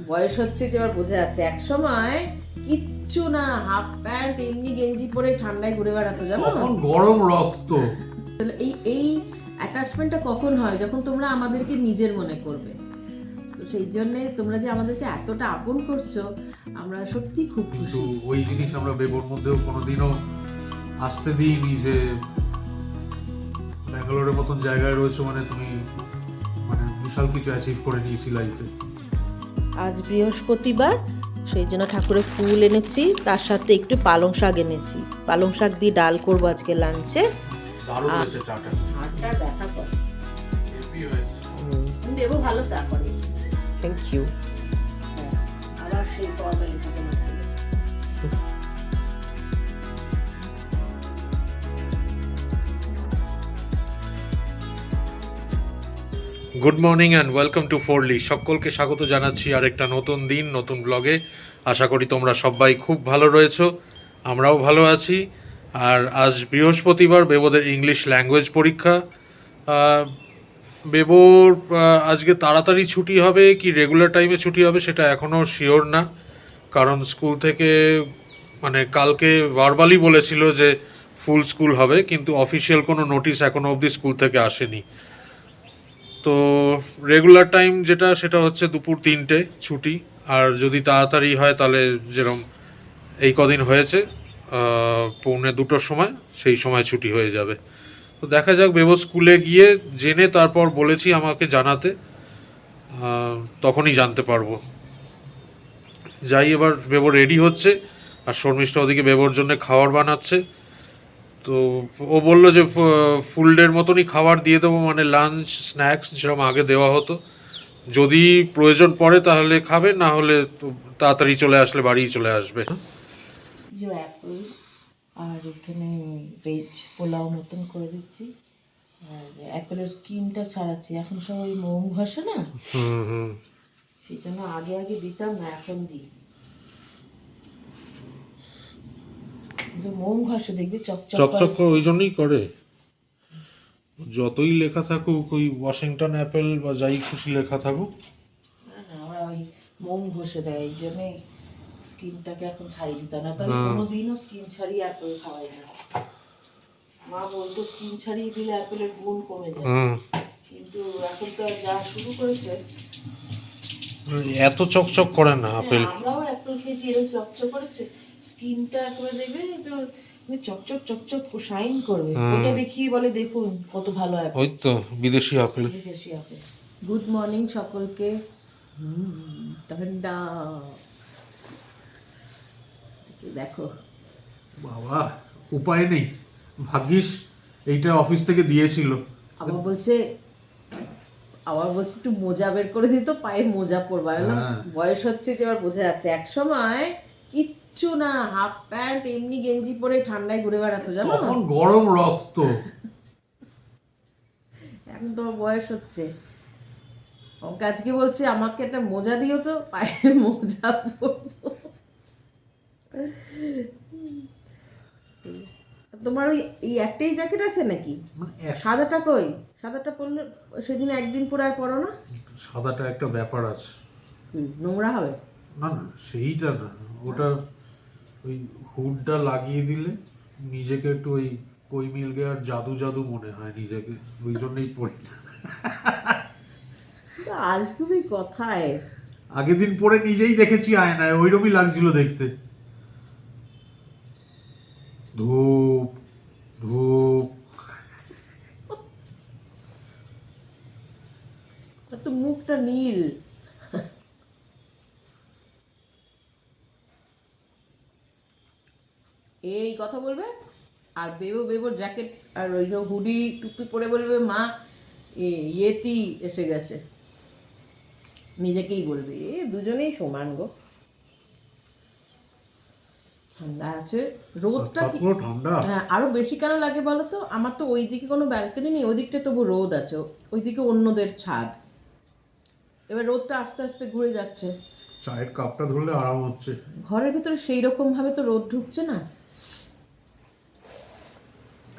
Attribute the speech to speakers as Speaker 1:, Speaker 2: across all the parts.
Speaker 1: বয়স হচ্ছে যে এবার বোঝা যাচ্ছে। এক সময় কিচ্ছু না, হাফ প্যান্ট এমনি গেঞ্জি পরে ঠান্ডায় ঘুরে বেড়াতো, জানো?
Speaker 2: তখন গরম রক্ত।
Speaker 1: এই অ্যাটাচমেন্টটা কখন হয়? যখন তোমরা আমাদেরকে নিজের মনে করবে। তো সেই জন্য তোমরা যে আমাদেরকে এতটা আপন করছো, আমরা সত্যি খুব
Speaker 2: কিন্তু
Speaker 1: খুশি।
Speaker 2: ওই জিনিস আমরা বেবোর মধ্যেও কোনোদিনও আসতে দিইনি যে ব্যাঙ্গালোরের মতন জায়গায় রয়েছে মানে তুমি মানে বিশাল কিছু অ্যাচিভ করে নিয়েছি লাইফে।
Speaker 1: আজ বৃহস্পতিবার, সেই জন্য ঠাকুরের ফুল এনেছি, তার সাথে একটু পালং শাক এনেছি। পালং শাক দিয়ে ডাল করবো আজকে লাঞ্চে।
Speaker 2: দারুণ হয়েছে চাটা।
Speaker 1: চাটা দেখা করে।
Speaker 2: হেভি হয়েছে।
Speaker 1: দেবো ভালো চা করে। Thank you. আবার সেই ফর্মালিটি আছে।
Speaker 2: Good morning and welcome to Forly. সকলকে স্বাগত জানাচ্ছি আরেকটা নতুন দিন নতুন ব্লগে। আশা করি তোমরা সবাই খুব ভালো রয়েছো, আমরাও ভালো আছি। আর আজ বৃহস্পতিবার, বেবোদের ইংলিশ ল্যাঙ্গুয়েজ পরীক্ষা। বেবোর আজকে তাড়াতাড়ি ছুটি হবে কি রেগুলার টাইমে ছুটি হবে সেটা এখনও শিওর না, কারণ স্কুল থেকে মানে কালকে ভার্বালি বলেছিল যে ফুল স্কুল হবে, কিন্তু অফিসিয়াল কোনো নোটিশ এখনও অবধি স্কুল থেকে আসেনি। তো রেগুলার টাইম যেটা সেটা হচ্ছে দুপুর 3টে ছুটি, আর যদি তাড়াতাড়ি হয় তাহলে যেরকম এই কদিন হয়েছে 1:45-2টোর সময়, সেই সময় ছুটি হয়ে যাবে। তো দেখা যাক, বেবো স্কুলে গিয়ে জেনে তারপর বলেছি আমাকে জানাতে, তখনই জানতে পারবো। যাই, এবার বেবো রেডি হচ্ছে আর শর্মিষ্ঠা ওদিকে বেবোর জন্য খাবার বানাচ্ছে। তো ও বললো যে ফুল ডের মতনই খাবার দিয়ে দেবো, মানে লাঞ্চ স্ন্যাক্স যেরককম আগে দেওয়া হতো, যদি প্রয়োজন পড়ে তাহলে খাবে, না হলে তো তাড়াতাড়ি চলে আসলে বাড়ি চলে আসবে।
Speaker 1: অ্যাপেল আর এখানে ভেজ পোলাও মতন করে দিচ্ছি, আর অ্যাপেলের স্কিনটা ছাড়াচ্ছি। এখন সব ওই মোম ঘষে না, সেই জন্য আগে আগে দিতাম না, এখন দিই। কিন্তু মোম ঘষে দেখবি চকচক
Speaker 2: চকচক
Speaker 1: করে।
Speaker 2: করে ওই জন্যই করে, যতই লেখা থাকুক ওই ওয়াশিংটন অ্যাপেল বা যাই খুশি লেখা থাকুক।
Speaker 1: না না, ওরা ওই মোম ঘষে দেয়, এই জন্যই স্কিনটাকে এখন ছাড়িয়ে দিতাম না, তাহলে কোনোদিনও স্কিন ছাড়িয়ে অ্যাপেল খাওয়াই না। মা বলতো স্কিন ছাড়িয়ে দিলে অ্যাপেলের গুণ কমে যায়, কিন্তু এখন তো যা শুরু করেছে।
Speaker 2: এত চকচক করে না আপেল।
Speaker 1: আমরাও অ্যাপেল খেয়েছি, এরকম চকচক করেছে স্কিনটা, একেবারে দেখবে তো চকচক চকচক শাইন করবে। ওটা দেখিয়ে বলে দেখুন কত ভালো অ্যাপেল।
Speaker 2: ওই তো বিদেশি আপেল।
Speaker 1: বিদেশি আপেল। গুড মর্নিং সকলকে। ঠান্ডা দেখো।
Speaker 2: বাবা, উপায় নেই, ভাগ্যিস এইটা অফিস থেকে দিয়েছিল।
Speaker 1: আবার বলছে একটু মোজা বের করে দিত, পায়ে মোজা পরবা না। বয়স হচ্ছে যে এবার বোঝা যাচ্ছে। এক সময় কিচ্ছু না, হাফ প্যান্ট এমনি গেঞ্জি পরে ঠান্ডায় ঘুরে বেড়াতো, জানো?
Speaker 2: তখন গরম রক্ত।
Speaker 1: এখন তোমার বয়স হচ্ছে। ওকে আজকে বলছে আমাকে একটা মোজা দিও তো, পায়ে মোজা পরবো। তোমার ওই এই একটাই জ্যাকেট আছে নাকি? সাদাটা কই? সাদাটা পরলে সেদিন একদিন পরে আর পরো না?
Speaker 2: সাদাটা একটা ব্যাপার আছে।
Speaker 1: নোংরা হবে?
Speaker 2: না না, সেইটা না, ওটা ওই হুডটা লাগিয়ে দিলে নিজেকে একটু ওই কই মিল গে আর জাদু জাদু মনে হয় নিজেকে, ওই জন্যই পড়ি না।
Speaker 1: আজ খুবই কথায়।
Speaker 2: আগের দিন পরে নিজেই দেখেছি আয়নায়, ওইরকমই লাগছিল দেখতে। ধূপ ধূপ।
Speaker 1: তো মুখটা নীল। এই কথা বলবে আর বেবো বেবোর জ্যাকেট আর ওই হুডি টুপি পরে বলবে মা ইয়েতি এসে গেছে, নিজেকেই বলবে। দুজনেই সমান গো। ঠান্ডা আছে, রোদটা কি
Speaker 2: ঠান্ডা।
Speaker 1: হ্যাঁ, আরো বেশি কেন লাগে বলো তো? আমার তো ওই দিকে কোনো ব্যালকনি নেই, ওই দিকটা তবু রোদ আছে, ওইদিকে অন্যদের ছাদ। এবার রোদটা আস্তে আস্তে ঘুরে যাচ্ছে,
Speaker 2: চায়ের কাপটা ধরলে আরাম হচ্ছে।
Speaker 1: ঘরের ভিতরে সেই রকম ভাবে তো রোদ ঢুকছে না।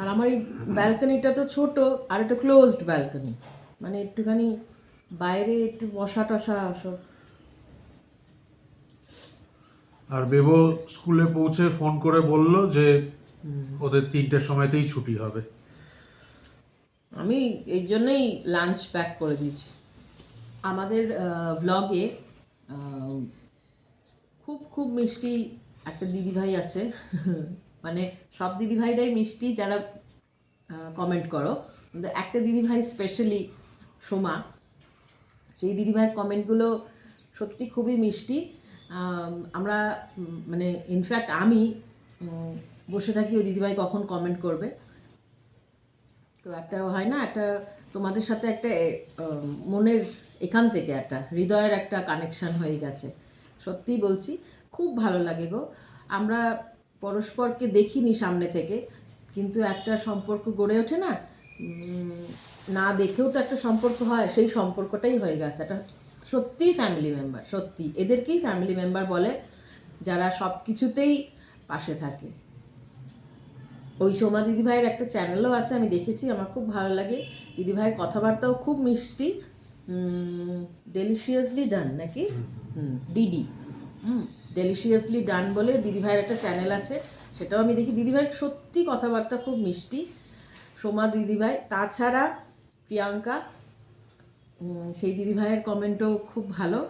Speaker 1: আর আমার এই ব্যালকনিটা তো ছোট, আর একটা ক্লোজড ব্যালকনি, মানে একটুখানি বাইরে একটু বসা টসা সব
Speaker 2: আর বেবো স্কুলে পৌঁছে ফোন করে বলল যে ওদের 3টের সময়তেই ছুটি হবে।
Speaker 3: আমি এই জন্যই লাঞ্চ প্যাক করে দিয়েছি। আমাদের ব্লগে খুব খুব মিষ্টি একটা দিদিভাই আছে মানে সব দিদিভাইরাই মিষ্টি যারা কমেন্ট করো, কিন্তু একটা দিদিভাই স্পেশালি সোমা, সেই দিদিভাইয়ের কমেন্টগুলো সত্যি খুবই মিষ্টি। আমরা মানে ইনফ্যাক্ট আমি বসে থাকি ওই দিদিভাই কখন কমেন্ট করবে। তো একটা হয় না, একটা তোমাদের সাথে একটা মনের এখান থেকে একটা হৃদয়ের একটা কানেকশন হয়ে গেছে। সত্যিই বলছি, খুব ভালো লাগে গো। আমরা পরস্পরকে দেখিনি সামনে থেকে, কিন্তু একটা সম্পর্ক গড়ে ওঠে না, না দেখেও তো একটা সম্পর্ক হয়, সেই সম্পর্কটাই হয়ে গেছে। এটা সত্যিই ফ্যামিলি মেম্বার, সত্যি এদেরকেই ফ্যামিলি মেম্বার বলে, যারা সব কিছুতেই পাশে থাকে। ওই সোমা দিদিভাইয়ের একটা চ্যানেলও আছে, আমি দেখেছি, আমার খুব ভালো লাগে। দিদিভাইয়ের কথাবার্তাও খুব মিষ্টি। ডেলিশিয়াসলি ডান নাকি ডিডি, ডেলিশিয়াসলি ডান বলে দিদিভাইয়ের একটা চ্যানেল আছে, সেটাও আমি দেখি। দিদিভাইয়ের সত্যি কথাবার্তা খুব মিষ্টি, সোমা দিদিভাই। তাছাড়া প্রিয়াঙ্কা, সেই দিদিভাইয়ের কমেন্টও খুব ভালো,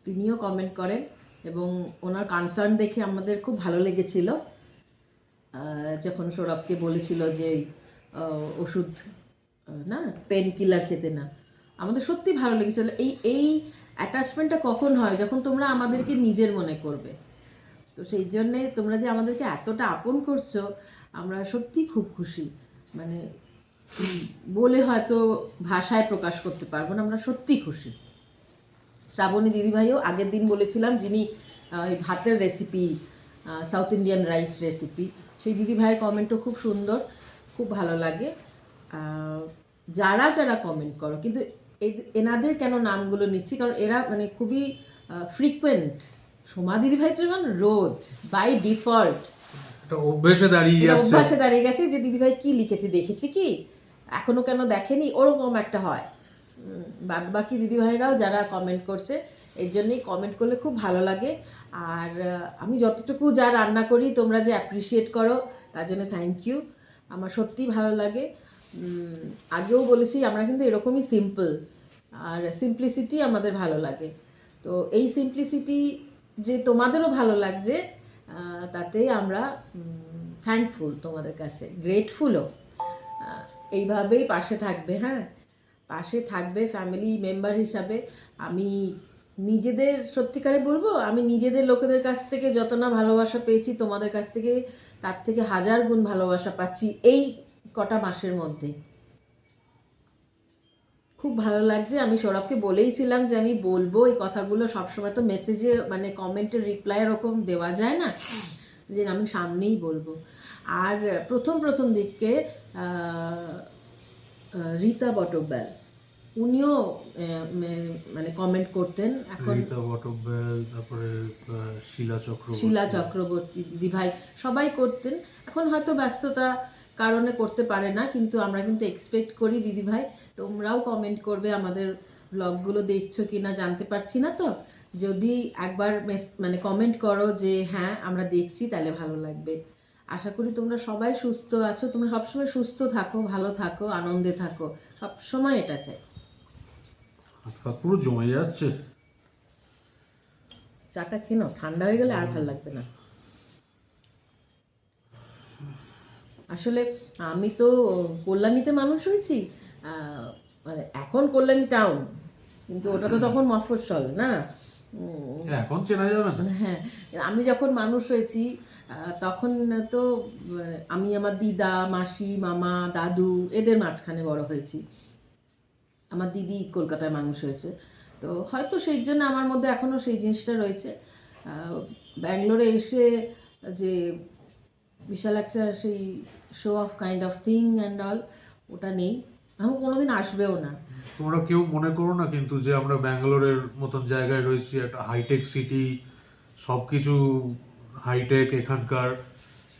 Speaker 3: তিনিও কমেন্ট করেন এবং ওনার কনসার্ন দেখে আমাদের খুব ভালো লেগেছিল। যখন সৌরভকে বলেছিল যে ওষুধ না, পেন কিলার খেতে না, আমাদের সত্যি ভালো লেগেছিল। এই অ্যাটাচমেন্টটা কখন হয়? যখন তোমরা আমাদেরকে নিজের মনে করবে। তো সেই জন্যে তোমরা যে আমাদেরকে এতটা আপন করছো, আমরা সত্যি খুব খুশি। মানে বলে হয়তো ভাষায় প্রকাশ করতে পারবো না, আমরা সত্যি খুশি। শ্রাবণী দিদিভাইও আগের দিন বলেছিলাম, যিনি ওই ভাতের recipe, south Indian rice recipe, সেই দিদিভাইয়ের কমেন্টও খুব সুন্দর, খুব ভালো লাগে। যারা যারা কমেন্ট করো, কিন্তু এনাদের কেন নামগুলো নিচ্ছি, কারণ এরা মানে খুবই ফ্রিকুয়েন্ট। সোমা দিদিভাই তো মানে রোজ বাই ডিফল্ট
Speaker 2: অভ্যেসে দাঁড়িয়ে
Speaker 3: গেছে যে দিদিভাই কি লিখেছে দেখেছি কি, এখনো কেন দেখেনি, ওরকম একটা হয়। বাদ বাকি দিদিভাইরাও যারা কমেন্ট করছে, এর জন্যই কমেন্ট করলে খুব ভালো লাগে। আর আমি যতটুকু যা রান্না করি তোমরা যে অ্যাপ্রিসিয়েট করো, তার জন্য থ্যাংক ইউ। আমার সত্যিই ভালো লাগে। আগেও বলেছি, আমরা কিন্তু এরকমই সিম্পল, আর সিম্পলিসিটি আমাদের ভালো লাগে। তো এই সিম্পলিসিটি যে তোমাদেরও ভালো লাগছে, তাতেই আমরা থ্যাঙ্কফুল তোমাদের কাছে, গ্রেটফুলও। এইভাবেই পাশে থাকবে, হ্যাঁ, পাশে থাকবে ফ্যামিলি মেম্বার হিসাবে। আমি নিজেদের সত্যিকারে বলবো, আমি নিজেদের লোকেদের কাছ থেকে যত না ভালোবাসা পেয়েছি, তোমাদের কাছ থেকে তার থেকে 1000 গুণ ভালোবাসা পাচ্ছি এই কটা মাসের মধ্যে। খুব ভালো লাগছে। আমি সৌরভকে বলেইছিলাম যে আমি বলবো এই কথাগুলো, সবসময় তো মেসেজে মানে কমেন্টের রিপ্লাই এরকম দেওয়া যায় না, যে আমি সামনেই বলবো। আর প্রথম দিকে রীতা বটব্যাল, উনিও মানে কমেন্ট করতেন। এখন
Speaker 2: রীতা বটব্যাল, তারপরে
Speaker 3: শিলা চক্রবর্তী দিদিভাই সবাই করতেন। এখন হয়তো ব্যস্ততা কারণে করতে পারে না, কিন্তু আমরা কিন্তু এক্সপেক্ট করি দিদিভাই তোমরাও কমেন্ট করবে। আমাদের ব্লগগুলো দেখছো কি না জানতে পারছি না, তো যদি একবার মানে কমেন্ট করো যে হ্যাঁ আমরা দেখছি, তাহলে ভালো লাগবে। আশা করি তোমরা সবাই সুস্থ আছো, তোমরা সবসময় সুস্থ থাকো, ভালো থাকো, আনন্দে থাকো, সবসময় এটা চাই।
Speaker 2: পুরো জমে যাচ্ছে।
Speaker 3: চাটা খেয়ে নাও, ঠান্ডা হয়ে গেলে আর ভালো লাগবে না। আসলে আমি তো কল্যাণীতে মানুষ হয়েছি, মানে এখন কল্যাণী টাউন, কিন্তু ওটা তো তখন মফস্বল না,
Speaker 2: এখন চেনা যাবে না।
Speaker 3: হ্যাঁ, আমি যখন মানুষ হয়েছি তখন তো আমি আমার দিদা, মাসি, মামা, দাদু এদের মাঝখানে বড় হয়েছি। আমার দিদি কলকাতায় মানুষ হয়েছে, তো হয়তো সেই জন্য আমার মধ্যে এখনও সেই জিনিসটা রয়েছে। ব্যাঙ্গালোরে এসে যে বিশাল একটা সেই show off kind of thing and all, ওটা নেই, আমি কোনোদিন আসবেও না।
Speaker 2: তোমরা কেউ মনে করো না কিন্তু যে আমরা ব্যাঙ্গালোরের মতন জায়গায় রয়েছি, একটা হাইটেক সিটি, সব কিছু হাইটেক এখানকার।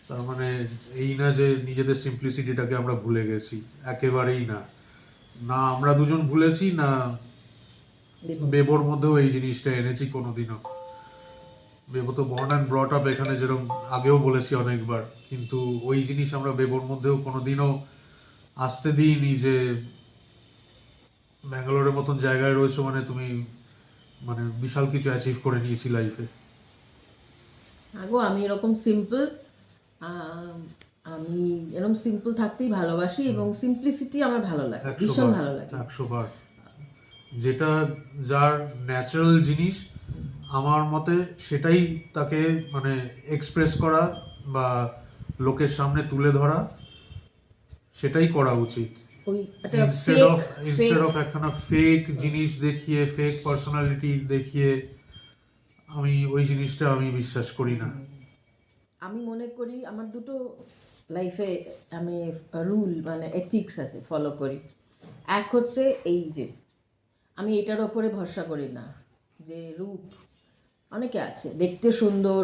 Speaker 2: তার মানে এই না যে নিজেদের সিম্পলিসিটিটাকে আমরা ভুলে গেছি, একেবারেই না। না আমরা দুজন ভুলেছি, না বেবোর মধ্যেও এই জিনিসটা এনেছি কোনোদিনও। বেবো তো বর্ন অ্যান্ড ব্রট আপ এখানে, যেরকম আগেও বলেছি অনেকবার, কিন্তু ওই জিনিস আমরা বেবোর মধ্যেও কোনোদিনও আসতে দিইনি যে ব্যাঙ্গালোরের মতন জায়গায় রয়েছে মানে তুমি মানে বিশাল কিছু অ্যাচিভ করে নিয়েছি লাইফে।
Speaker 3: আগো আমি এরকম সিম্পল, আমি এরকম সিম্পল থাকতেই ভালোবাসি এবং সিম্পলিসিটি আমার ভালো লাগে,
Speaker 2: 100
Speaker 3: ভীষণ
Speaker 2: বার,
Speaker 3: ভালো লাগে।
Speaker 2: 100 বার। যেটা যার ন্যাচারাল জিনিস আমার মতে সেটাই তাকে মানে এক্সপ্রেস করা বা লোকের সামনে তুলে ধরা, সেটাই করা উচিত।
Speaker 3: ওই একটা
Speaker 2: instead
Speaker 3: fake
Speaker 2: of instead of একখানা ফেক জিনিস দেখিয়ে, ফেক পার্সোনালিটি দেখিয়ে, আমি ওই জিনিসটা আমি বিশ্বাস করি না।
Speaker 3: আমি মনে করি আমার দুটো লাইফে আমি রুল মানে এথিক্স আছে ফলো করি। এক হচ্ছে এই যে আমি এটার ওপরে ভরসা করি না যে রূপ, অনেকে আছে দেখতে সুন্দর,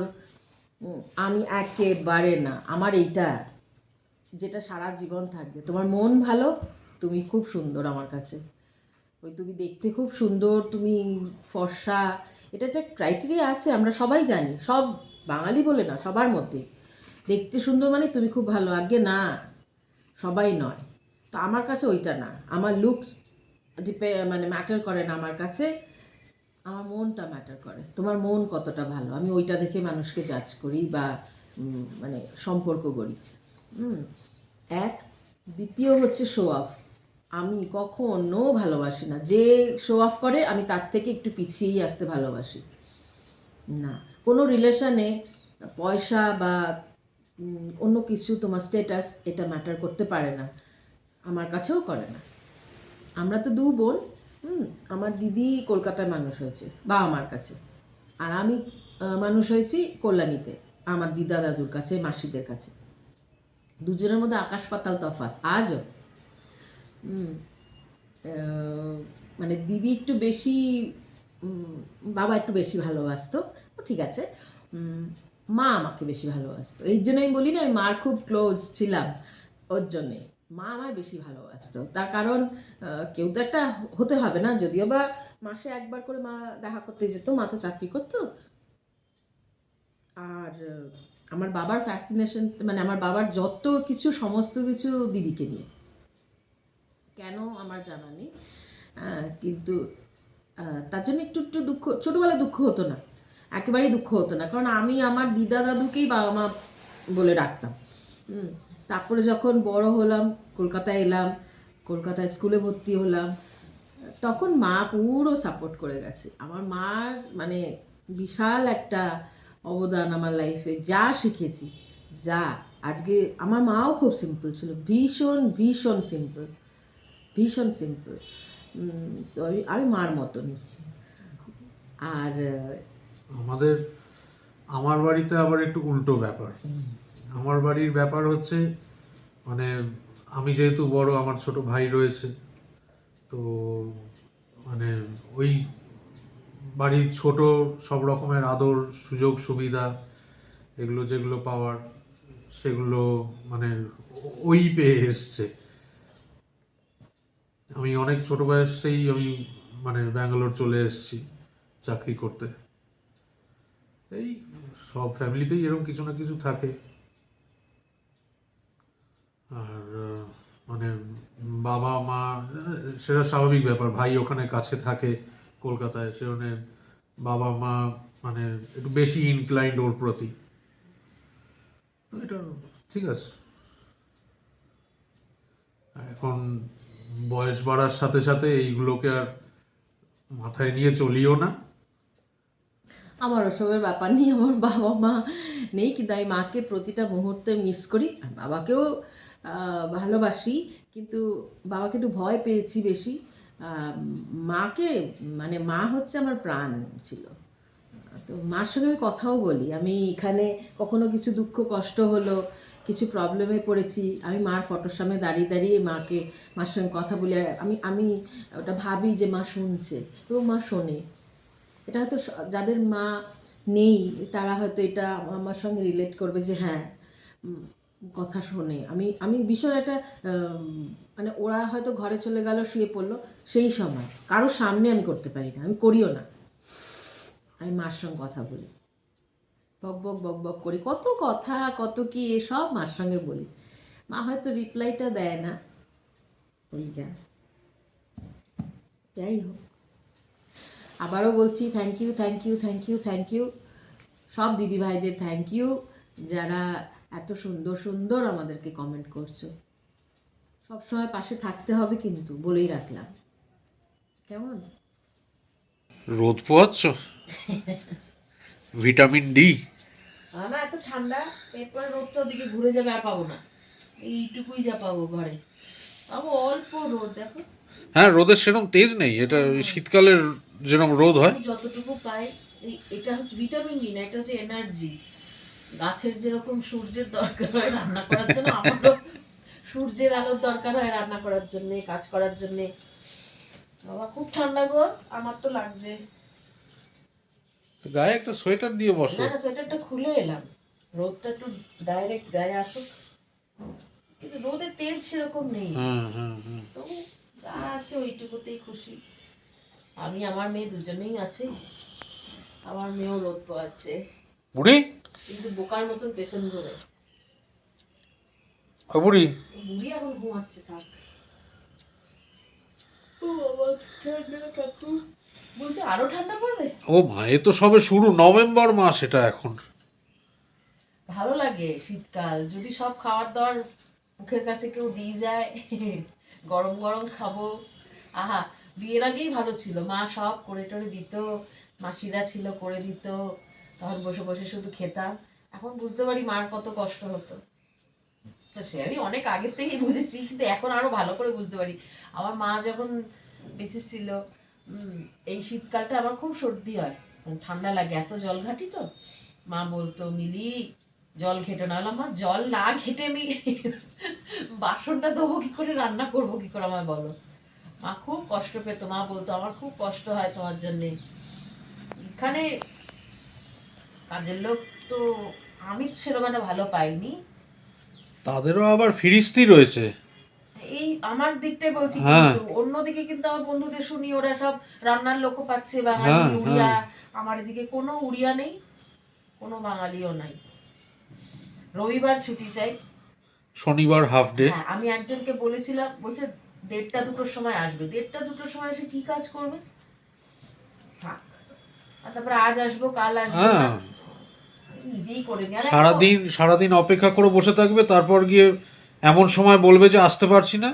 Speaker 3: আমি একেবারে না। আমার এইটা যেটা সারা জীবন থাকবে, তোমার মন ভালো, তুমি খুব সুন্দর আমার কাছে। ওই তুমি দেখতে খুব সুন্দর, তুমি ফর্সা, এটা একটা ক্রাইটেরিয়া আছে, আমরা সবাই জানি, সব বাঙালি বলে না সবার মধ্যেই দেখতে সুন্দর মানে তুমি খুব ভালো। আগে না, সবাই নয়। তো আমার কাছে ওইটা না, আমার লুকস মানে ম্যাটার করে না আমার কাছে, আমার মনটা ম্যাটার করে। তোমার মন কতটা ভালো, আমি ওইটা দেখে মানুষকে জাজ করি বা মানে সম্পর্ক করি। এক, দ্বিতীয় হচ্ছে শো অফ। আমি কখনো ভালোবাসি না, যে শো অফ করে আমি তার থেকে একটু পিছিয়েই আসতে ভালোবাসি না। কোনো রিলেশনে পয়সা বা অন্য কিছু, তোমার স্ট্যাটাস, এটা ম্যাটার করতে পারে না, আমার কাছেও করে না। আমরা তো দু বোন, আমার দিদি কলকাতায় মানুষ হয়েছে বাবা মার কাছে, আর আমি মানুষ হয়েছি কল্যাণীতে আমার দিদা দাদুর কাছে, মাসিদের কাছে। দুজনের মধ্যে আকাশ পাতাল তফাৎ আজও। মানে দিদি একটু বেশি, বাবা একটু বেশি ভালোবাসতো, ঠিক আছে, মা আমাকে বেশি ভালোবাসতো। এই জন্য আমি বলি না আমি মার খুব ক্লোজ ছিলাম, ওর জন্যে মা আমায় বেশি ভালোবাসতো। তার কারণ কেউ তো একটা হতে হবে না, যদিও বা মাসে একবার করে মা দেখা করতে যেত, মা তো চাকরি করতো। আর আমার বাবার ফ্যাসিনেশন মানে আমার বাবার যত কিছু, সমস্ত কিছু দিদিকে নিয়ে, কেন আমার জানা নেই, কিন্তু তার জন্য একটু একটু দুঃখ, ছোটোবেলায় দুঃখ হতো না, একেবারেই দুঃখ হতো না, কারণ আমি আমার দিদা দাদুকেই বাবা মা বলে ডাকতাম। তারপরে যখন বড় হলাম, কলকাতায় এলাম, কলকাতায় স্কুলে ভর্তি হলাম, তখন মা পুরো সাপোর্ট করে গেছে। আমার মার মানে বিশাল একটা অবদান আমার লাইফে, যা শিখেছি, যা আজকে। আমার মাও খুব সিম্পল ছিল, ভীষণ ভীষণ সিম্পল, ভীষণ সিম্পল। তো আমি মার মতনই। আর
Speaker 2: আমার বাড়িতে আবার একটু উল্টো ব্যাপার। আমার বাড়ির ব্যাপার হচ্ছে মানে আমি যেহেতু বড়, আমার ছোট ভাই রয়েছে, তো মানে ওই বাড়ির ছোট সব রকমের আদর সুযোগ সুবিধা এগুলো যেগুলো পাওয়ার, সেগুলো মানে ওই পেয়ে এসছে। আমি অনেক ছোট বয়সেই আমি মানে ব্যাঙ্গালোর চলে এসেছি চাকরি করতে। এই সব ফ্যামিলিতেই এরকম কিছু না কিছু থাকে। আর মানে বাবা মা, সেটা স্বাভাবিক ব্যাপার, ভাই ওখানে কাছে থাকে কলকাতায়, সেখানে বাবা মা মানে একটু বেশি ইনক্লাইন্ড ওর প্রতি, এটা ঠিক আছে। এখন বয়স বাড়ার সাথে সাথে এইগুলোকে আর মাথায় নিয়ে চলিও না।
Speaker 3: আমার ওসবের ব্যাপার নেই, আমার বাবা মা নেই, কিন্তু আমি মাকে প্রতিটা মুহূর্তে মিস করি, আর বাবাকেও ভালোবাসি, কিন্তু বাবাকে একটু ভয় পেয়েছি বেশি। মাকে মানে মা হচ্ছে আমার প্রাণ ছিল। তো মার সঙ্গে আমি কথাও বলি, আমি এখানে কখনো কিছু দুঃখ কষ্ট হলো, কিছু প্রবলেমে পড়েছি, আমি মার ফটোর সামনে দাঁড়িয়ে দাঁড়িয়ে মার সঙ্গে কথা বলি, আমি আমি ওটা ভাবি যে মা শুনছে, এবং মা শোনে। এটা হয়তো যাদের মা নেই তারা হয়তো এটা আমার সঙ্গে রিলেট করবে যে হ্যাঁ, কথা শোনে। আমি আমি ভীষণ একটা মানে ওরা হয়তো ঘরে চলে গেল, শুয়ে পড়লো, সেই সময় কারোর সামনে আমি করতে পারি না, আমি করিও না, আমি মার সঙ্গে কথা বলি। বক বক বক বক করি, কত কথা কত কি এসব মার সঙ্গে বলি। মা হয়তো রিপ্লাইটা দেয় না, ওই যা। যাই হোক, আবারও বলছি thank you thank you thank you thank you সব দিদিভাইদের, থ্যাংক ইউ যারা এত সুন্দর সুন্দর আমাদেরকে কমেন্ট করছো। সবসময় পাশে থাকতে হবে কিন্তু, বলেই রাখলাম। কেমন?
Speaker 2: রোদ পোয়াচ্ছ? Vitamin D?
Speaker 3: না, এত ঠান্ডা, এরপরে রোদটা ওদিকে ঘুরে যাবে, আর পাবো না, এইটুকুই যা পাবো ঘরে। পাবো অল্প রোদ, দেখো।
Speaker 2: হ্যাঁ, রোদের সেরকম তেজ নেই, এটা ওই শীতকালের যেরকম রোদ হয়।
Speaker 3: যতটুকু পাই, এটা হচ্ছে ভিটামিন ডি না, এটা হচ্ছে এনার্জি। গাছের যেরকম সূর্যের দরকার হয় রান্না করার জন্য, আমারও সূর্যের আলোর দরকার হয় রান্না করার জন্য, কাজ করার জন্য। বাবা খুব ঠান্ডা গো, আমার তো লাগছে।
Speaker 2: গায়ে একটা সোয়েটার দিয়ে বসো।
Speaker 3: না না, সোয়েটারটা খুলে এলাম, রোদটা একটু ডাইরেক্ট গায়ে আসুক, কিন্তু রোদের তেজ সেরকম নেই। তো যা আছে ওইটুকুতেই খুশি। আমি আমার মেয়ে দুজনেই আছি, আমার মেয়েও রোদ পোয়াচ্ছে,
Speaker 2: বুড়ি?
Speaker 3: কিন্তু বোকার মতন পেছন ঘুরে।
Speaker 2: বুড়ি
Speaker 3: বুড়ি এখন ঘুমাচ্ছে, থাক। ও বাবা, ঠান্ডা ঠাকুর বলছে আরো ঠান্ডা পড়বে।
Speaker 2: ও মা, এ তো সবে শুরু, নভেম্বর মাস এটা এখন।
Speaker 3: ভালো লাগে শীতকাল, যদি সব খাবার দাবার মুখের কাছে কেউ দিয়ে যায়, গরম গরম খাবো। আহা, বিয়ের আগেই ভালো ছিল, মা সব করে টরে দিত, মাসিরা ছিল করে দিত, তখন বসে বসে শুধু খেতাম। এখন বুঝতে পারি মার কত কষ্ট হতো, তো সে আমি অনেক আগের থেকেই বুঝেছি, কিন্তু এখন আরো ভালো করে বুঝতে পারি। আমার মা যখন বেঁচে ছিল, এই শীতকালটা আমার খুব সর্দি হয়, ঠান্ডা লাগে, এত জল ঘাটি তো। মা বলতো মিলি জল ঘেটো না, হলাম মা জল না ঘেটে আমি বাসনটা ধোবো কি করে, রান্না করবো কি করে, আমায় বলো। মা খুব কষ্ট পেত, মা বলতো আমার খুব কষ্ট হয় তোমার জন্যে। এখানে কাজের লোক তো আমি সেরকম একটা ভালো পাইনি।
Speaker 2: তাদেরও আবার ফিরিস্তি রয়েছে।
Speaker 3: এই আমার দিকটাই বলছি,
Speaker 2: হ্যাঁ।
Speaker 3: কিন্তু অন্যদিকে কিন্তু আমার বন্ধুদের শুনি ওরা সব রান্নার লোকও পাচ্ছে, বাঙালি উড়িয়া। আমার এদিকে কোনো উড়িয়া নেই, কোনো বাঙালিও নাই। রবিবার ছুটি চাই,
Speaker 2: শনিবার হাফ ডে।
Speaker 3: হ্যাঁ, আমি একজনকে বলেছিলাম, বলছে 1:30-2টোর সময় আসবে। 1:30-2টোর সময় এসে কি কাজ করবে, থাক। আর তারপরে আজ আসবো কাল আসবো না,
Speaker 2: হ্যাঁ,
Speaker 3: নিজেই করে নি। আর
Speaker 2: সারাদিন অপেক্ষা করে বসে থাকবে, তারপর গিয়ে এমন সময় বলবে যে আসতে পারছি না,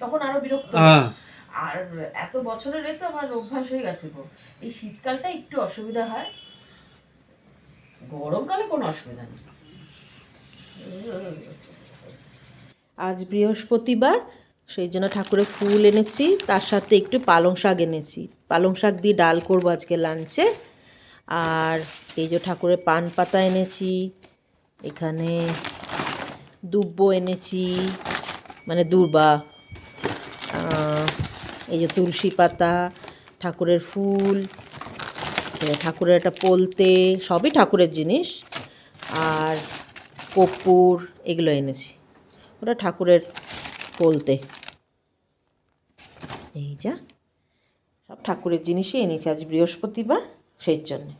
Speaker 3: তখন আরো বিরক্ত।
Speaker 2: হ্যাঁ।
Speaker 3: আর এত বছরের তো আমার অভ্যাস হয়ে গেছে গো। এই শীতকালটা একটু অসুবিধা হয়, গরমকালে কোনো অসুবিধা নেই। আজ বৃহস্পতিবার, সেই জন্য ঠাকুরের ফুল এনেছি, তার সাথে একটু পালং শাক এনেছি। পালং শাক দিয়ে ডাল করবো আজকে লাঞ্চে। আর এই যে ঠাকুরের পান পাতা এনেছি, এখানে দুব্বো এনেছি, মানে দূর্বা, এই যে তুলসী পাতা, ঠাকুরের ফুল, ঠাকুরের একটা পোলতে, সবই ঠাকুরের জিনিস, আর কর্পূর, এগুলো এনেছি। ওটা ঠাকুরের পোলতে। এই যা সব ঠাকুরের জিনিসই এনেছি, আজ বৃহস্পতিবার সেই জন্যে।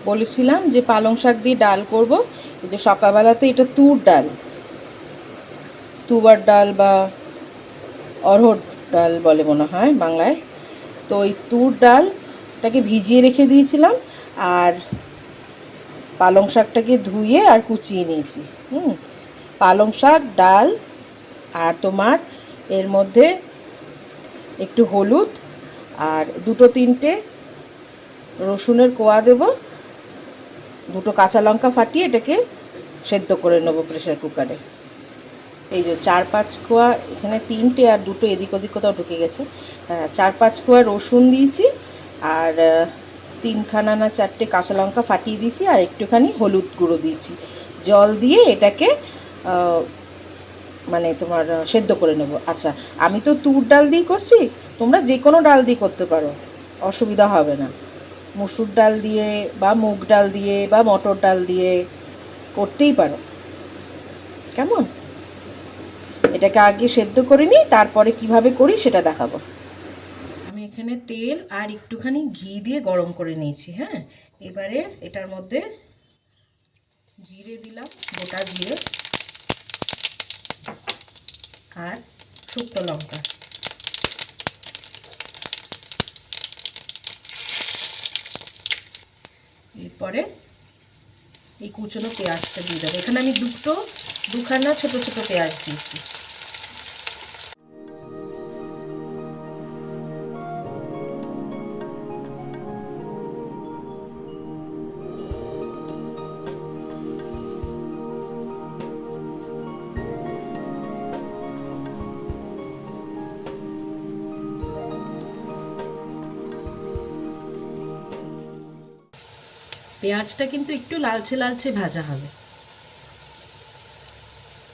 Speaker 3: বলেছিলাম যে পালং শাক দিয়ে ডাল করব। এই যে সকালবেলাতে এটা তুর ডাল, তুবার ডাল বা অরহর ডাল বলে মনে হয় বাংলায়। তো এই তুর ডালটাকে ভিজিয়ে রেখে দিয়েছিলাম, আর পালং শাকটাকে ধুয়ে আর কুচিয়ে নিয়েছি। পালং শাক, ডাল, আর তোমার এর মধ্যে একটু হলুদ আর 2-3টে রসুনের কোয়া দেব, 2টো কাঁচা লঙ্কা ফাটিয়ে এটাকে সেদ্ধ করে নেব প্রেসার কুকারে। এই যে 4-5 কোয়া, এখানে 3টে আর 2টো এদিক ওদিক কোথাও ঢুকে গেছে। 4-5 কোয়া রসুন দিয়েছি, আর 3খানা না 4টে কাঁচা লঙ্কা ফাটিয়ে দিয়েছি, আর একটুখানি হলুদ গুঁড়ো দিয়েছি। জল দিয়ে এটাকে মানে তোমার সেদ্ধ করে নেব। আচ্ছা, আমি তো তুর ডাল দিয়ে করছি, তোমরা যে কোনো ডাল দিয়ে করতে পারো, অসুবিধা হবে না। মসুর ডাল দিয়ে বা মুগ ডাল দিয়ে বা মটর ডাল দিয়ে করতেই পারো। কেমন, এটাকে আগে সেদ্ধ করে নিই, তারপরে কিভাবে করি সেটা দেখাবো। আমি এখানে তেল আর একটুখানি ঘি দিয়ে গরম করে নিয়েছি। হ্যাঁ, এবারে এটার মধ্যে জিরে দিলাম, গোটা জিরে আর শুকনো লঙ্কা। এরপরে এই কুচনো পেঁয়াজটা দিয়ে দেবো। এখানে আমি দুখানা ছোট ছোট পেঁয়াজ দিয়েছি। পেঁয়াজটা কিন্তু একটু লালচে লালচে ভাজা হবে।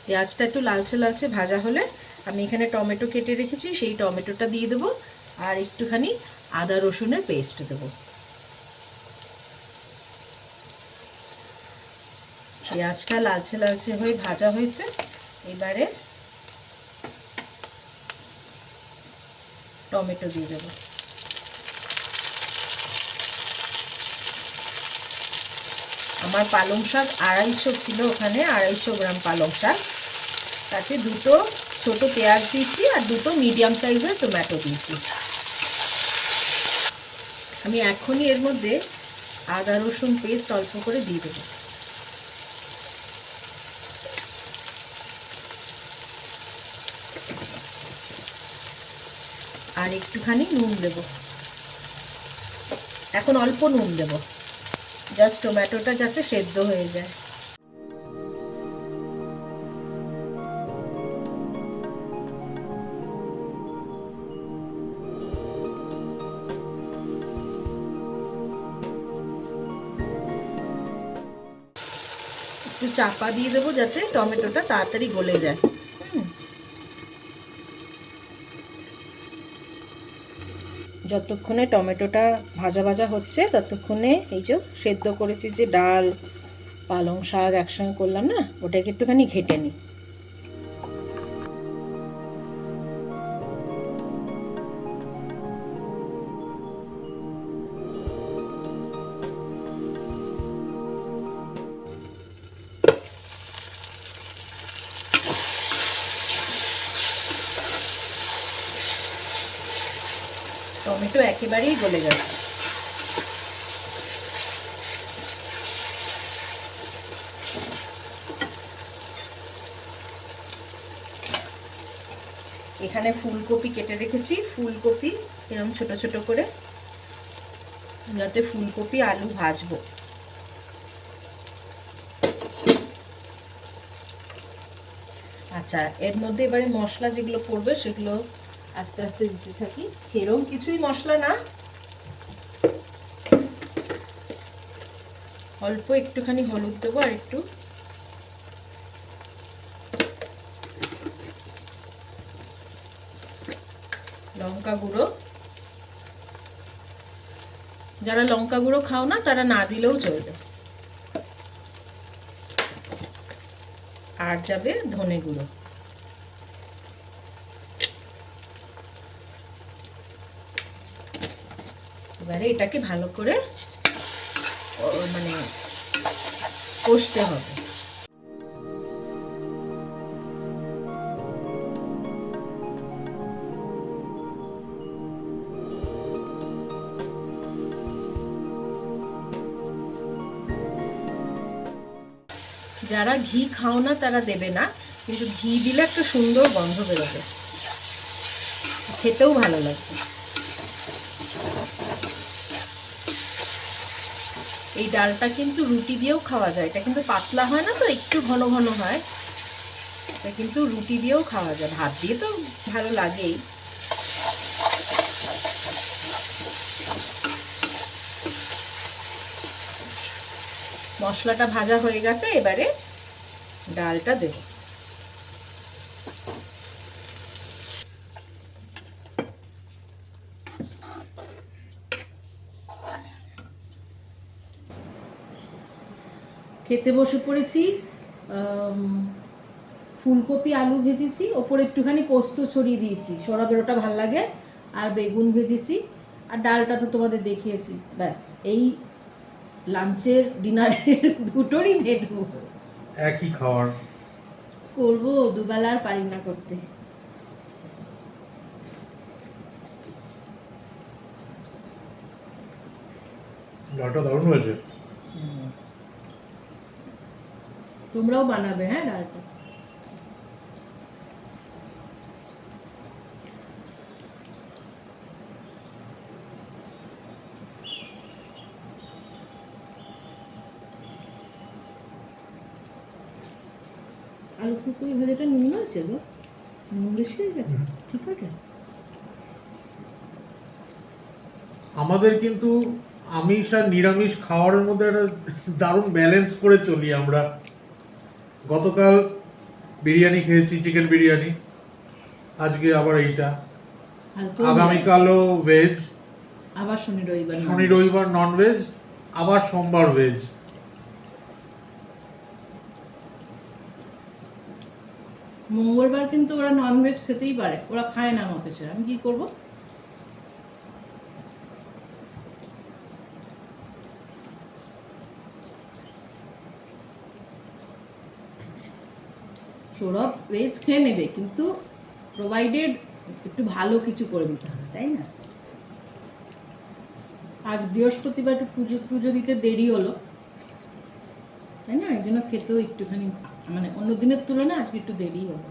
Speaker 3: পেঁয়াজটা একটু লালচে লালচে ভাজা হলে আমি এখানে টমেটো কেটে রেখেছি, সেই টমেটোটা দিয়ে দেবো আর একটুখানি আদা রসুনের পেস্ট দেবো। পেঁয়াজটা লালচে লালচে হয়ে ভাজা হয়েছে, এবারে টমেটো দিয়ে দেবো। আমার পালং শাক 250 ছিল, ওখানে 250 গ্রাম পালং শাক, তাতে 2টো ছোট পেঁয়াজ দিয়েছি আর 2টো মিডিয়াম সাইজের টমেটো দিয়েছি। আমি এখনই এর মধ্যে আদা রসুন পেস্ট অল্প করে দিয়ে দেবো। আর একটুখানি নুন দেব, এখন অল্প নুন দেব, জাস্ট টমেটোটা যাতে সেদ্ধ হয়ে যায়। একটু চাপা দিয়ে দেবো যাতে টমেটোটা তাড়াতাড়ি গলে যায়। যতক্ষণে টমেটোটা ভাজা ভাজা হচ্ছে ততক্ষণে এই যে সেদ্ধ করেছি যে ডাল পালং শাক একসঙ্গে করলাম না, ওটাকে একটুখানি ঘেটে নিই। টমেটো একেবারেই গলে গেছে। এখানে ফুলকপি কেটে রেখেছি, ফুলকপি এরকম ছোট ছোট করে, যাতে ফুলকপি আলু ভাজবো। আচ্ছা, এর মধ্যে এবারে মশলা যেগুলো পড়বে সেগুলো আস্তে আস্তে দিতে থাকি। সেরকম কিছুই মশলা না, অল্প একটুখানি হলুদ দেবো আর একটু লঙ্কা গুঁড়ো। যারা লঙ্কা গুঁড়ো খাও না তারা না দিলেও চলবে। আর যাবে ধনে গুঁড়ো। এবারে এটাকে ভালো করে মানে কষতে হবে। যারা ঘি খাও না তারা দেবে না, কিন্তু ঘি দিলে একটা সুন্দর গন্ধ বেরোবে, খেতেও ভালো লাগবে। এই ডালটা কিন্তু রুটি দিয়েও খাওয়া যায়, এটা কিন্তু পাতলা হয় না, তো একটু ঘন ঘন হয়, এটা কিন্তু রুটি দিয়েও খাওয়া যায়, ভাত দিয়ে তো ভালো লাগেই। মশলাটা ভাজা হয়ে গেছে, এবারে ডালটা দেব। খেতে বসে পড়েছি। ফুলকপি আলু ভেজেছি, ওপরে একটুখানি পোস্ত ছড়িয়ে দিয়েছি, সৌরভের ওটা ভাল লাগে। আর বেগুন ভেজেছি, আর ডালটা তো তোমাদের দেখিয়েছি। ব্যাস, এই লাঞ্চের ডিনারের দুটোরই মেনু।
Speaker 2: একই খাওয়ার।
Speaker 3: করবো, দুবেলা আর পারি না করতে।
Speaker 2: ডালটা দারুণ হয়েছে।
Speaker 3: তোমরাও বানাবে হ্যাঁ ডালটা। আলু ফুলকপি ভাজাটা নুন আছে গো, নুন বেশি হয়ে গেছে, ঠিক আছে।
Speaker 2: আমাদের কিন্তু আমিষ আর নিরামিষ খাওয়ারের মধ্যে একটা দারুণ ব্যালেন্স করে চলি আমরা। গতকাল বিরিয়ানি খেয়েছি, চিকেন বিরিয়ানি, আজকে আবার এইটা, আগামীকালও ভেজ,
Speaker 3: আবার
Speaker 2: শনি রবিবার নন ভেজ, আবার সোমবার ভেজ।
Speaker 3: মঙ্গলবার কিন্তু ওরা ননভেজ খেতেই পারে, ওরা খায় না আমাকে ছাড়া, আমি কি করবো? সৌরভ ভেজ খেয়ে নেবে, কিন্তু প্রোভাইডেড একটু ভালো কিছু করে দিতে হবে, তাই না? আজ বৃহস্পতিবার একটু পুজো দিতে দেরি হলো, তাই না? এই জন্য খেতেও একটুখানি মানে অন্য দিনের তুলনায় আজকে একটু দেরি হলো।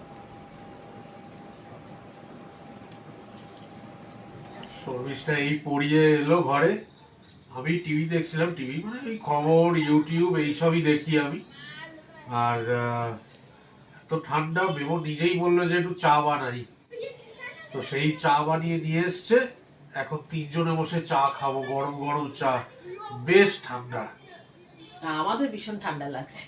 Speaker 2: শর্মিষ্ঠা এই পড়িয়ে এলো ঘরে, আমি টিভি দেখছিলাম, টিভি মানে এই খবর ইউটিউব এইসবই দেখি আমি। আর এত ঠান্ডা, বেবো নিজেই বললো যে একটু চা বানাই, তো সেই চা বানিয়ে নিয়ে এসছে। এখন তিনজনে বসে চা খাবো, গরম গরম চা, বেশ ঠান্ডা।
Speaker 3: আমাদের ভীষণ ঠান্ডা লাগছে,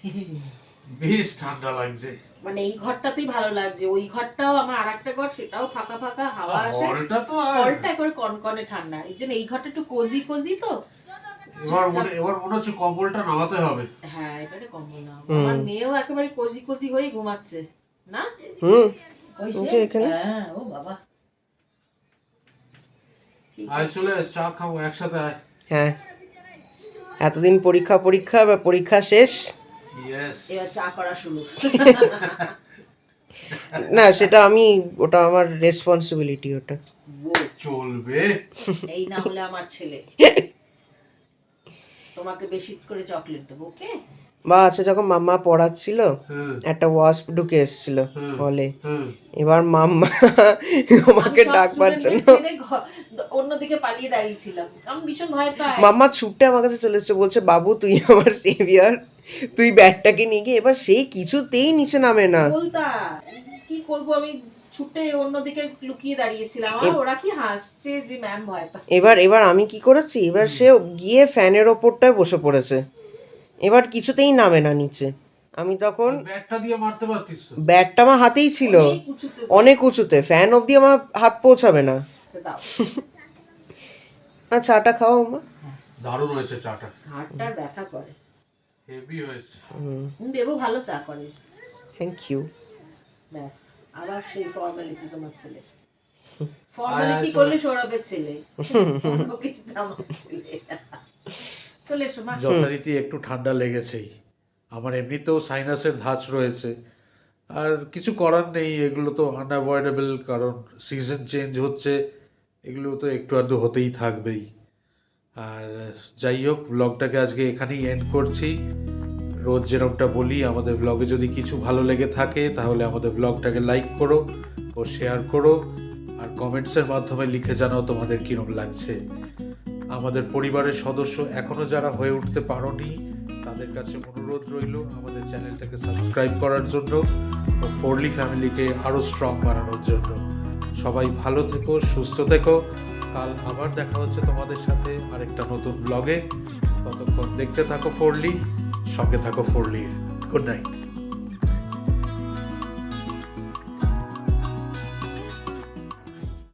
Speaker 2: বেশ ঠান্ডা লাগছে।
Speaker 3: মানে এই ঘরটাতেই ভালো লাগছে, ওই ঘরটাও আমার আরেকটা ঘর, সেটাও ফাঁকা ফাঁকা, হাওয়া আসে,
Speaker 2: হলটা তো
Speaker 3: হলটা করে কনকনে ঠান্ডা, এই জন্য এই ঘরটা একটু কোজি কোজি। তো
Speaker 2: এবার মনে হচ্ছে কম্বলটা নামাতে হবে।
Speaker 3: হ্যাঁ, এবারে কম্বল নাও। আমার মেয়েও একেবারে কোজি কোজি হয়ে ঘুমাচ্ছে না। ওই এখানে, হ্যাঁ, ও বাবা,
Speaker 2: আয় চলে চা খাবো একসাথে, আয়।
Speaker 4: হ্যাঁ, এতদিন পরীক্ষা বা পরীক্ষা শেষ,
Speaker 3: এবার চা করা শুরু।
Speaker 4: না সেটা ওটা আমার রেসপন্সিবিলিটি, ওটা
Speaker 2: চলবে।
Speaker 3: এই না হলে আমার ছেলে তোমাকে বেশি করে চকলেট দেবো, ওকে?
Speaker 4: বা আছে, যখন মাম্মা পড়াচ্ছিল একটা ওয়াস্প ঢুকে এসেছিল বলে, এবার মাম্মা আমাকে ডাকবার জন্য
Speaker 3: অন্যদিকে পালিয়ে দাঁড়িয়েছিলাম, আমি ভীষণ ভয় পাই।
Speaker 4: মাম্মা ছুটে আমার কাছে চলে এসেছে, বলছে বাবু তুই আমার সেভিয়ার, তুই ব্যাটটাকে নিয়ে গিয়ে। এবার সে কিছুতেই নিচে নামে না।
Speaker 3: বলতা কি করবো, আমি ছুটে অন্যদিকে লুকিয়ে দাঁড়িয়েছিলাম, আর ওরা কি হাসছে যে ম্যাম ভয় পায়।
Speaker 4: এবার আমি কি করেছি, এবার সে গিয়ে ফ্যানের ওপরটায় বসে পড়েছে, এবার কিছুতেই নামে না নিচে। আমি তখন
Speaker 2: ব্যাটটা দিয়ে মারতে পারতিস,
Speaker 4: ব্যাটটা আমার হাতেই ছিল, অনেক উঁচুতে, ফ্যান অব্দি আমার হাত পৌঁছাবে না। আর চাটা খাও মা,
Speaker 2: দারুণ হয়েছে চাটা,
Speaker 3: ঘাটটার ব্যথা করে,
Speaker 2: হেভি হয়েছে।
Speaker 3: বেবু ভালো চা করে,
Speaker 4: থ্যাংক ইউ।
Speaker 3: ব্যাস, আবার সেই ফর্মালিটি তোমার ছেলে, ফর্মালিটি করলে সৌরভের ছেলে, অন্য কিছু আমার ছেলে। চলে এসো মা।
Speaker 2: যথারীতি একটু ঠান্ডা লেগেছেই, আমার এমনিতেও সাইনাসের ধাঁচ রয়েছে, আর কিছু করার নেই, এগুলো তো আনঅ্যাভয়েডেবল, কারণ সিজন চেঞ্জ হচ্ছে, এগুলো তো একটু আধটু হতেই থাকবেই। আর যাই হোক, ব্লগটাকে আজকে এখানেই এন্ড করছি। রোজ যেরকমটা বলি, আমাদের ব্লগে যদি কিছু ভালো লেগে থাকে তাহলে আমাদের ব্লগটাকে লাইক করো ও শেয়ার করো, আর কমেন্টসের মাধ্যমে লিখে জানাও তোমাদের কীরকম লাগছে। আমাদের পরিবারের সদস্য এখনও যারা হয়ে উঠতে পারোনি, তাদের কাছে অনুরোধ রইল আমাদের চ্যানেলটাকে সাবস্ক্রাইব করার জন্য ও ফোরলি ফ্যামিলিকে আরও স্ট্রং বানানোর জন্য। সবাই ভালো থেকো, সুস্থ থেকো। কাল আবার দেখা হচ্ছে তোমাদের সাথে আরেকটা নতুন ব্লগে। ততক্ষণ দেখতে থাকো ফোরলি, সঙ্গে থাকো ফোরলি। Good night.